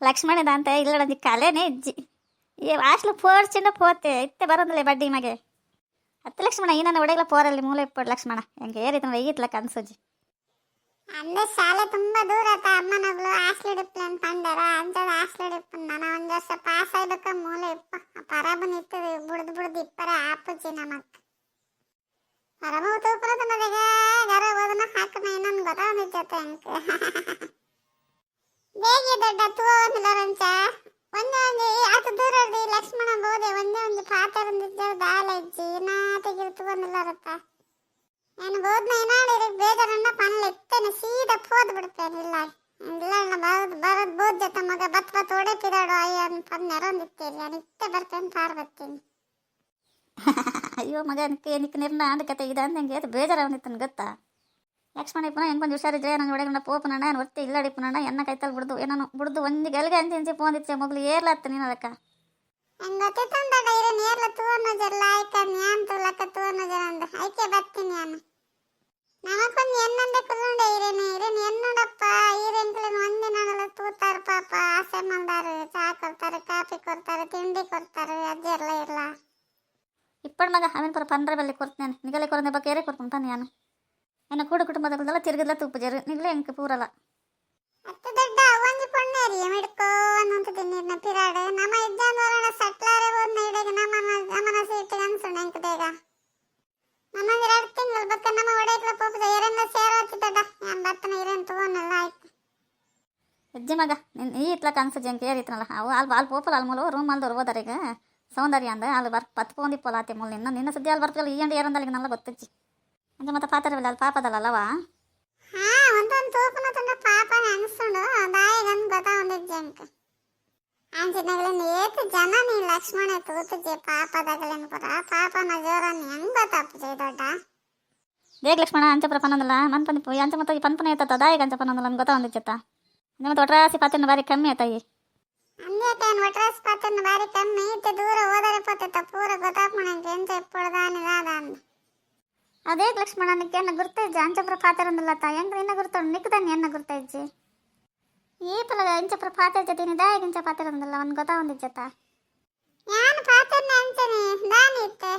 ಲಕ್ಷ್ಮಣದ ಅಂತ ಇಲ್ಲಡಂದಿ ಕಲೆನೇ ಇಜ್ಜಿ ಈ ಹಾಸ್ಟ್ಲು ಪೋಡ್ಚಿಂಡ ಪೋತೆ ಇತ್ತೆ ಬರೋದಿಲ್ಲ ಬಡ್ಡಿ ಮಗೆ ಹತ್ತು ಲಕ್ಷ್ಮಣ ಈ ನನ್ನ ಒಡೆಗಲ ಪೋರಲ್ಲಿ ಮೂಲೆ ಇಪ್ಪಡು ಲಕ್ಷ್ಮಣ ಹೆಂಗೆ ಏರಿತ ಈತ್ಲಕ್ಕ ಅನ್ಸೋಜಿ ಅಂದ್ರೆ ಶಾಲೆ ತುಂಬಾ ದೂರ ಆತ ಅಮ್ಮನಗಳು ಹಾಸ್ಟೆಲ್ ಇಡ್ಪ್ಲೇನ್ ಪಂಡರ ಅಂತದ ಹಾಸ್ಟೆಲ್ ಇಪ್ಪ ನಾನು ಒಂದ್ ವರ್ಷ ಪಾಸ್ ಆಗ್ಬೇಕ ಮೂಲೆ ಇಪ್ಪ ಪರಬನ್ ಇತ್ತದ ಬುಡ್ದು ಇಪ್ಪರ ಆಪುಜಿ ನಮಕ್ ಪರಮ ತೂಪರದ ಮದಗ ಗರ ಓದನ ಹಾಕನ ಇನ್ನೊಂದು ಗೊತ್ತಾಗ ಜೊತೆ ಅಂಕ ಬೇಗೆ ದೊಡ್ಡ ತೂವ ಒಂದಿಲ್ಲರಂಚ ಒಂದೇ ಆತ ದೂರ ಲಕ್ಷ್ಮಣ ಬೋದೆ ಒಂದೇ ಪಾತರಂದಿದ್ದ ದಾಲ ಇಜ್ಜಿ ನಾ ತೆಗಿರು ತೂವನಿಲ್ಲರತ್ತ ನಾನು ಬೋದ್ನ ಏನಾಡಿರಿ ಬೇಜಾರನ್ನ ಪನ್ಲೆ ಇತ್ತೇನೆ ಸೀದಾ ಪೋದ್ ಬಿಡ್ತೇನೆ ಇಲ್ಲ ಇಲ್ಲ ಬರೋದ್ ಬೋದ್ ಜೊತೆ ಮಗ ಬತ್ ಒಡೆ ಪಿರಾಡು ಅಯ್ಯ ಪನ್ ನೆರೊಂದಿತ್ತೇರಿ ನಾನು ಇತ್ತೆ ಬರ್ತೇನೆ ಪಾರ್ ಬರ್ತೀನಿ ಅಯ್ಯೋ ಮಗ ನಿಕ್ಕ ನಿರ್ಣ ಅಂದಕತೆ ಇದೆ ಅಂದಂಗೆ ಅದು ಬೇಜಾರಾಗಿತ್ತು ಗೊತ್ತಾ ಲಕ್ಷ್ಮಣ ಇಪ್ಪನ ಹೆಂಗೆ ಬಂದು ಹುಷಾರಿದ್ರೆ ನಂಗೆ ಒಳಗಡೆ ಪೋಪನ ನಾನು ಒತ್ತೆ ಇಲ್ಲಡಿಪ್ಪನ ಎನ್ನ ಕೈತಲ್ಲಿ ಬಿಡ್ದು ಏನೋ ಬಿಡ್ದು ಒಂದು ಗಲ್ಗೆ ಅಂಚೆ ಪೋಂದಿಚ್ಚೆ ಮೊದಲು ಏರ್ಲಾತ್ತ ನೀನು ಅದಕ್ಕೆ ಗೊತ್ತಿತ್ತಂದಡ ಇರನ್ ಏರ್ಲ ತೂವನ ಜಲ್ಲ ಆಯ್ಕ ನ್ಯಾನ್ ತುಲಕ ತೂವನ ಜರ ಅಂದ ಐಕೆ ಬರ್ತೀನಿ ನಾನು ನಮಕೊಂದು ಎನ್ನಂದೆ ಕುಲ್ಲುಂಡೆ ಇರೇನ್ ಎನ್ನಡಪ್ಪ ಈರೆಂಕ್ಲೆನ್ ಒಂದೇ ನಾನೆಲ್ಲ ತೂತಾರ ಪಾಪ ಆಸೆ ಮಲ್ದಾರು ಚಾ ಕೊಡ್ತಾರೆ ಕಾಫಿ ಕೊಡ್ತಾರೆ ತಿಂಡಿ ಕೊಡ್ತಾರೆ ಅಜ್ಜೆಲ್ಲ ಇರ್ಲ ಇಪ್ಪಡು ಮಗ ಅವನ ಪರ ಪಂದ್ರ ಬಲ್ಲಿ ಕೊಡ್ತೇನೆ ನಿಗಲೆ ಕೊರಂದೆ ಬಗ್ಗೆ ಏರೇ ಕೊಡ್ತಾನೆ ನಾನು ಏನ ಕೂಡು ಕುಟುಂಬದಲ್ಲ ತಿರುಗಿದ್ಲ ತುಪ್ಪಜರು ನಿಗಲೇ ಹೆಂಗೆ ಪೂರಲ್ಲ ಅತ್ತ ದೊಡ್ಡ ಒಂಜಿ ಪೊಣ್ಣೇರಿ ಮಿಡ್ಕೋ ಅನ್ನಂತ ತಿನ್ನಿರ್ನ ಪಿರಾಡ್ ನಮ್ಮ ಇದ್ದಾನ ವರಣ ಸಟ್ಲಾರೆ ಹೋದ್ನ ಇಡೆಗೆ ನಮ್ಮನ ಸೀಟ್ ಅನ್ಸುಂಡ ಹೆಂಕ ದೇಗ ನಮ್ಮಂಗೆ 2 ತಿಂಗಳು ಬಕ್ಕ ನಮ್ಮ ಒಡೆಯಕ್ಲ ಪೋಪದ ಎರೆಂದ ಸೇರೋತಿ ದೊಡ್ಡ ನಾನು ಬರ್ತನ ಇರೇನ್ ತಗೋನಲ್ಲ ಆಯ್ತು ಅಜ್ಜಿ ಮಗ ನಿನ್ನ ಈ ಇತ್ಲಕ್ಕ ಅನ್ಸಜ್ಜಿ ಹೆಂಗೆ ಏರಿತನಲ್ಲ ಅವು ಅಲ್ಲಿ ಪೋಪಲ್ ಅಲ್ಲಿ ಮೂಲ ರೂಮ್ ಅಲ್ದವ್ರು ಹೋದಾರೀಗ ಸೌಂದರ್ಯ ಅಂದ ಅಲ್ಲಿ ಪತ್ತು ಪೋಂದಿಪ್ಪಲ್ಲ ಆತೆ ಮೂಲ ನಿನ್ನ ಸುದ್ದಿ ಅಲ್ಲಿ ಬರ್ತಲ್ಲ ಈ ಅಂಡಿ ಏರಂದಲ್ಲಿ ನಲ್ಲ ಗೊತ್ತಜ್ಜಿ ಅಂತ ಮತ್ತೆ ಪಾತ್ರವಿಲ್ಲ ಅಲ್ಲಿ ಪಾಪದಲ್ಲವಾ ಹಾ ಒಂದೊಂದು ತೂಪನ ತಂಡ ಪಾಪನ ಅನ್ಸುಂಡು ದಾಯಿಗಂದು ಗೊತ್ತಾಗೊಂದಿಜ್ಜಿ ಅಂಕ ಅಂಚಿನಗಳನ್ನ ಏತು ಜನ ನೀ ಲಕ್ಷ್ಮಣ ತೂತಜ್ಜಿ ಪಾಪದಾಗಲೇನು ಪರ ಪಾಪನ ಜೋರ ಹೆಂಗ್ ಗೊತ್ತಾಪಜ್ಜಿ ದೊಡ್ಡ ಬೇಗ ಲಕ್ಷ್ಮಣ ಅಂಚಪುರ ಪನ್ನೊಂದಲ್ಲ ಮನ್ ಪಂದಿ ಅಂಚ ಮತ್ತೆ ಈ ಪನ್ಪನ ಐತತ್ತ ದಾಯಿಗ ಅಂಚ ಪನ್ನೊಂದಲ್ಲ ಅಂತ ಗೊತ್ತಾಗೊಂದಿಜ್ಜತ್ತ ಮತ್ತೆ ಒಟ್ರಾಸಿ ಪಾತ್ರನ ಬಾರಿ ಕಮ್ಮಿ ಆಯ್ತಾಯಿ ಅಂದೇಟೇನು ಒಟ್ರಾಸಿ ಪಾತ್ರನ ಬಾರಿ ಕಮ್ಮಿ ಇತ್ತೆ ದೂರ ಹೋದರೆ ಪತ್ತ ಪೂರ ಗೊತ್ತಾಪಣಂಗೆ ಎಂತ ಎಪ್ಪುಳದಾನಿದಾದ ಅಂದ ಅದೇ ಲಕ್ಷ್ಮಣ ನಿಕ್ಕೆ ಎನ್ನ ಗುರ್ತಜ್ಜಿ ಅಂಚಪುರ ಪಾತರಂದಲ್ಲತ್ತ ಹೆಂಗ್ ನಿನ್ನ ಗುರ್ತ ನಿಕ್ಕದಾನಿ ಎನ್ನ ಗುರ್ತಜ್ಜಿ ಈ ಪಲಗ ಅಂಚಪುರ ಪಾತ್ರ ಜೊತೆ ದಾಯಿಗ ಇಂಚ ಪಾತರಂದಲ್ಲ ಒಂದು ಗೊತ್ತಾಗೊಂದಿಜ್ಜತ್ತ ನಾನು ಪಾತ್ರನ ಅಂಚನೆ ದಾನಿ ಇತ್ತೆ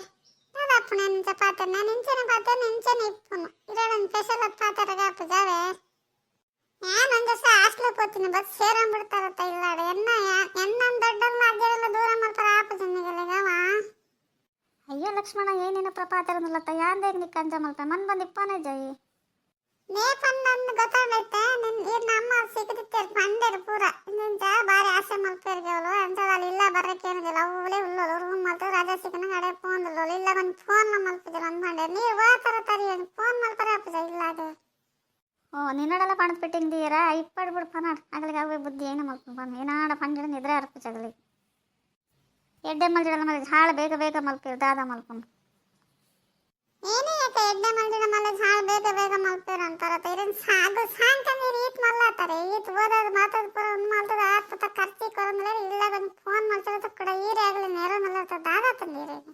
ಅದಪ್ಪನ ಇಂಚ ಪಾತ್ರ ನಾನು ಇಂಚನೆ ಪಾತ್ರ ಇಂಚನೆ ಇಪ್ಪುನು ಇರಡೊಂದು ಸ್ಪೆಷಲ್ ಪಾತ್ರ ಗಾಪು ಜಾವೆ ನಾನು ಒಂದು ವರ್ಷ ಹಾಸ್ಟೆಲ್ ಹೋಗ್ತೀನಿ ಬಸ್ ಸೇರಂಬಿಡ್ತಾರತ್ತ ಇಲ್ಲಾಡ ಎನ್ನೊಂದು ದೊಡ್ಡಲ್ಲ ಅಜ್ಜರೆಲ್ಲ ದೂರ ಮಾಡ್ತಾರ ಆಪು ಜನಿಗೆಲ್ಲ ಗವ ಅಯ್ಯೋ ಲಕ್ಷ್ಮಣ ಏನೇನ ಪ್ರಪಾತರಂದಲ್ಲತ್ತ ಯಾಂದೇಗ ನಿಕ್ಕ ಅಂಚ ಮಲ್ಪ ಮನ್ ಬಂದು ಇಪ್ಪನೇ ಜೈ ನೇ ಪನ್ನೊಂದು ಗೊತ್ತಾಗೈತೆ ನಿನ್ನ ಅಮ್ಮ ಸಿಗದಿತ್ತೇರು ಪಂಡೇರು ಪೂರ ಇಂಚ ಬಾರಿ ಆಸೆ ಮಲ್ಪೇರಿಗೆ ಅವಳು ಅಂತದಲ್ಲಿ ಇಲ್ಲ ಬರಕ್ಕೆ ಏನಿಲ್ಲ ಅವಳೇ ಉಳ್ಳೋಳು ರೂಮ್ ಮಲ್ತು ರಾಜಾ ಸಿಕ್ಕನ ಕಡೆ ಫೋನ್ ಉಳ್ಳೋಳು ಇಲ್ಲ ಒಂದು ಫೋನ್ ಮಲ್ಪಿದ್ರು ಒಂದು ಮಂಡೆ ನೀರು ವಾತರ ತರಿ ಫೋನ್ ಮಲ್ಪರ ಆಪುಜ ಇಲ್ಲ ಅದು ಓ ನಿನ್ನಡೆಲ್ಲ ಪಣದ ಬಿಟ್ಟಿಂದೀರ ಇಪ್ಪಡು ಬಿಡು ಪನಾಡ್ ಅಗಲಿಗೆ ಅವು ಬುದ್ಧಿ ಏನು ಮಲ್ಪ ಬನ್ ಏನಾಡ ಪಂಜಡ ನಿದ್ರೆ ಅರ್ಪಿಸಗಲಿ ಎಡ್ಡೆ ಮಲ್ಜಡಲ್ಲ ಮಲ್ಗ ಹಾಳು ಬೇಗ ಬೇಗ ಮಲ್ಪಿರು ದಾದ ಮಲ್ಪನು ಏನೇ ಯಾಕೆ ಎಡ್ಡೆ ಮಲ್ಜಿನ ಮಲ್ಲ ಹಾಳು ಬೇಗ ಬೇಗ ಮಲ್ಪೇರು ಅಂತಾರತ್ತ ಇರೇನು ಸಾಗು ಸಾಂಕಂದಿರು ಈತ್ ಮಲ್ಲಾತಾರೆ ಈತ್ ಓದೋದು ಮಾತಾಡ್ ಪೂರ ಒಂದು ಮಲ್ತದ ಆತ್ಮತ ಖರ್ಚಿ ಕೊರಂದ್ರೆ ಇಲ್ಲ ಒಂದು ಫೋನ್ ಮಲ್ತದ ಕೂಡ ಈರೇ ಆಗಲಿ ನೆರ ಮಲ್ಲತ್ತ ದಾದ ತಂದಿರೇನು